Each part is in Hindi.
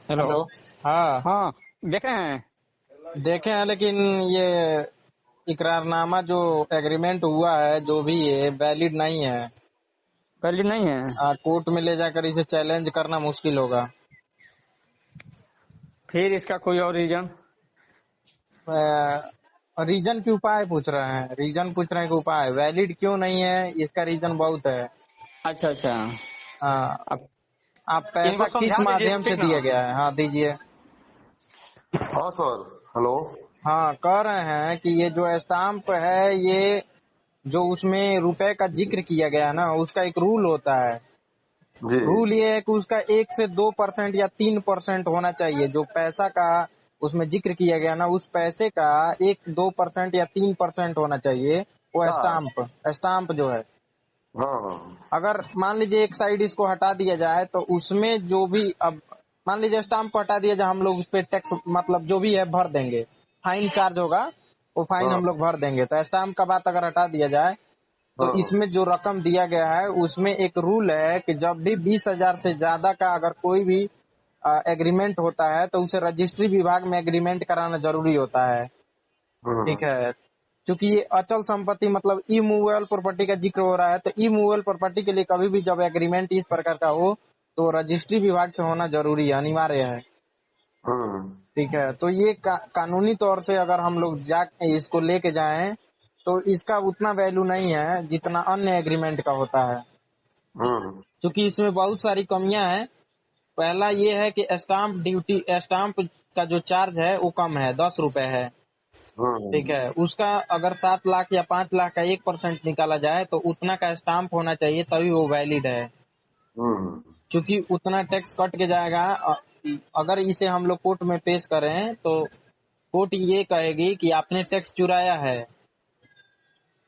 हेलो। हेलो। हाँ, हाँ, देखे हैं। देखे हैं लेकिन ये इकरारनामा जो एग्रीमेंट हुआ है जो भी है वैलिड नहीं है। वैलिड नहीं है। कोर्ट में ले जाकर इसे चैलेंज करना मुश्किल होगा। फिर इसका कोई और रीजन? रीजन की उपाय पूछ रहे हैं, रीजन पूछ रहे हैं कि उपाय वैलिड क्यों नहीं है, इसका रीजन बहुत है। अच्छा अच्छा। हाँ, अब आप इनको पैसा किस समझा दीजिए, माध्यम से ठीक ना? दिया गया है? हाँ दीजिए। हाँ सर। हेलो। हाँ, कह रहे हैं कि ये जो स्टाम्प है ये जो उसमें रुपए का जिक्र किया गया है ना, उसका एक रूल होता है। जी। रूल ये है कि उसका 1 से 2% या 3% होना चाहिए। जो पैसा का उसमें जिक्र किया गया ना, उस पैसे का 1-2% या 3% होना चाहिए। वो क्या? स्टाम्प स्टाम्प जो है, हाँ हाँ। अगर मान लीजिए एक साइड इसको हटा दिया जाए तो उसमें जो भी, अब मान लीजिए स्टाम्प को हटा दिया जाए, हम लोग उस पे टैक्स मतलब जो भी है भर देंगे, फाइन चार्ज होगा, वो फाइन हाँ हम लोग भर देंगे। तो स्टाम्प का बात अगर हटा दिया जाए तो हाँ। इसमें जो रकम दिया गया है उसमें एक रूल है कि जब भी 20,000 से ज्यादा का अगर कोई भी एग्रीमेंट होता है तो उसे रजिस्ट्री विभाग में एग्रीमेंट कराना जरूरी होता है। ठीक हम्म। है। चूंकि ये अचल संपत्ति मतलब इमूवेबल प्रॉपर्टी का जिक्र हो रहा है, तो इमूवेबल प्रॉपर्टी के लिए कभी भी जब एग्रीमेंट इस प्रकार का हो तो रजिस्ट्री विभाग से होना जरूरी है, अनिवार्य है। हम्म। ठीक है। तो ये कानूनी तौर से अगर हम लोग जा इसको लेके जाएं तो इसका उतना वैल्यू नहीं है जितना अन्य एग्रीमेंट का होता है। हम्म। क्योंकि इसमें बहुत सारी कमियां हैं। पहला ये है कि स्टाम्प ड्यूटी, स्टाम्प का जो चार्ज है वो कम है, 10 रुपए है। ठीक हम्म। है। उसका अगर 7 लाख या 5 लाख का 1% निकाला जाए तो उतना का स्टाम्प होना चाहिए, तभी वो वैलिड है। हम्म। क्योंकि उतना टैक्स कट के जाएगा। अगर इसे हम लोग कोर्ट में पेश करें तो कोर्ट ये कहेगी कि आपने टैक्स चुराया है।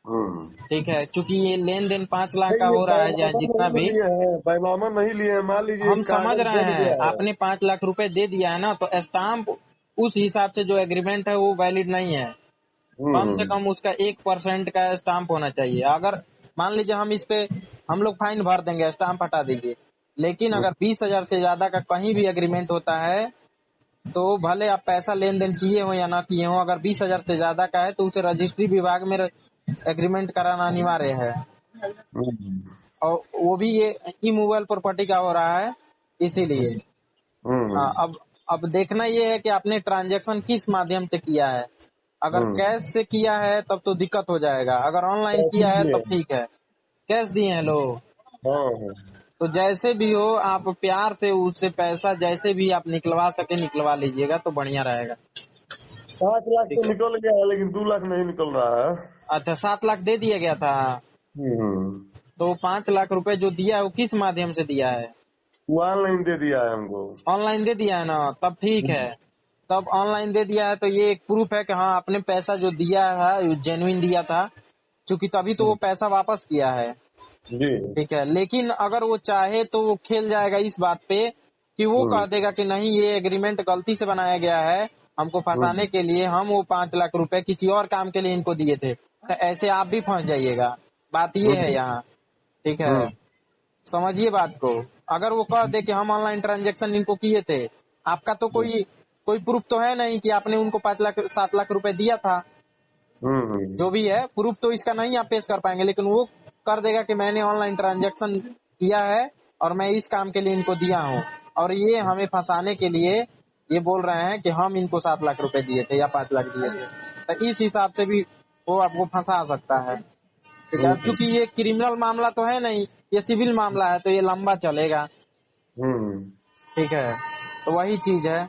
हम्म। ठीक है। चूंकि ये लेन देन 5 लाख का नहीं, ये हो रहा है या बैनामा जितना नहीं भी, लिए हैं, बैनामा नहीं लिए हैं। मान लीजिए हम समझ कागज रहे बन हैं, गया है। आपने 5 लाख रुपए दे दिया है ना, तो स्टाम्प उस हिसाब से जो एग्रीमेंट है वो वैलिड नहीं है। कम से हम्म। कम उसका 1% का स्टाम्प होना चाहिए। अगर मान लीजिए हम इस पे हम लोग फाइन भर देंगे, स्टाम्प हटा दीजिए, लेकिन अगर 20,000 से ज्यादा का कहीं भी एग्रीमेंट होता है तो भले आप पैसा लेन देन किए हो या ना किए हो, अगर 20,000 से ज्यादा का है तो उसे रजिस्ट्री विभाग में एग्रीमेंट कराना अनिवार्य है। हम्म। और वो भी ये इमूवेबल प्रॉपर्टी का हो रहा है, इसीलिए। हाँ, हम्म। अब देखना ये है कि आपने ट्रांजैक्शन किस माध्यम से किया है। अगर हम्म। कैश से किया है तब तो दिक्कत हो जाएगा, अगर ऑनलाइन कैसे किया है लिए तब हैं? ठीक है। कैश दिए हैं लोग, हाँ हाँ। तो जैसे भी हो आप प्यार से उससे पैसा जैसे भी आप निकलवा सके निकलवा लीजिएगा तो बढ़िया रहेगा। 5 लाख तो ठीक है। निकल गया है, लेकिन 2 लाख नहीं निकल रहा है। अच्छा, 7 लाख दे दिया गया था। हम्म। तो 5 लाख रुपए जो दिया है वो किस माध्यम से दिया है? वो ऑनलाइन दे दिया है हमको। ऑनलाइन दे दिया है ना, तब ठीक है। तब ऑनलाइन दे दिया है तो ये एक प्रूफ है कि हाँ आपने पैसा जो दिया है जेन्युइन दिया था, क्योंकि तभी तो वो पैसा वापस किया है। जी। ठीक है। लेकिन अगर वो चाहे तो वो खेल जाएगा इस बात पे कि वो हम्म। कह देगा कि नहीं ये एग्रीमेंट गलती से बनाया गया है, हमको फंसाने हम्म। के लिए, हम वो 5 लाख रुपए किसी और काम के लिए इनको दिए थे। तो ऐसे आप भी फंस जाइएगा। बात ये है हम्म। यहाँ। ठीक है। हम्म। समझिए बात को। अगर वो कह दे कि हम ऑनलाइन ट्रांजेक्शन इनको किए थे, आपका तो कोई कोई प्रूफ तो है नहीं कि आपने उनको 5 लाख 7 लाख रुपए दिया था। हम्म। जो भी है प्रूफ तो इसका नहीं आप पेश कर पाएंगे, लेकिन वो कर देगा कि मैंने ऑनलाइन ट्रांजैक्शन किया है और मैं इस काम के लिए इनको दिया हूँ, और ये हमें फंसाने के लिए ये बोल रहे हैं कि हम इनको 7 लाख रुपए दिए थे या 5 लाख दिए थे। तो इस हिसाब से भी वो आपको फंसा सकता है। ठीक है। अब हम्म। चूंकि ये क्रिमिनल मामला तो है नहीं, ये सिविल मामला है, तो ये लंबा चलेगा। हम्म। ठीक है। तो वही चीज है।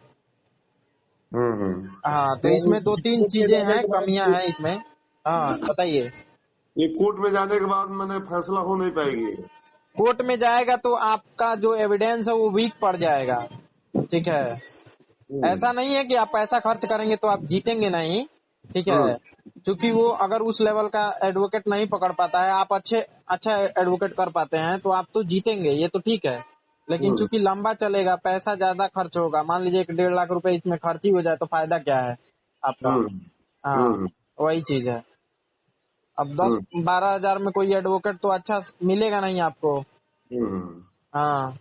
हम्म। हाँ, तो तो इसमें दो तीन कोर्ट में चीजें जाने हैं, के कमियां बाद हैं इसमें। हाँ बताइए। ये कोर्ट में जाने के बाद मैंने फैसला हो नहीं पाएगी। कोर्ट में जाएगा तो आपका जो एविडेंस है वो वीक पड़ जाएगा। ठीक है। हम्म। ऐसा नहीं है कि आप पैसा खर्च करेंगे तो आप जीतेंगे नहीं। ठीक है। हम्म। क्योंकि वो अगर उस लेवल का एडवोकेट नहीं पकड़ पाता है, आप अच्छा एडवोकेट कर पाते हैं तो आप तो जीतेंगे, ये तो ठीक है। लेकिन हम्म। चूंकि लंबा चलेगा, पैसा ज्यादा खर्च होगा, मान लीजिए 1-1.5 लाख रुपए इसमें खर्च ही हो जाए तो फायदा क्या है आपका? हम्म। हाँ, हम्म। वही चीज है। अब दस हम्म। 12 हजार में कोई एडवोकेट तो अच्छा मिलेगा नहीं आपको। हम्म। हाँ,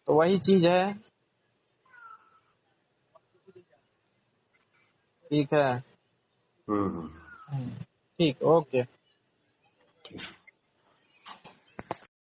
तो वही चीज है। ठीक है। हम्म। ठीक, ओके। ठीक।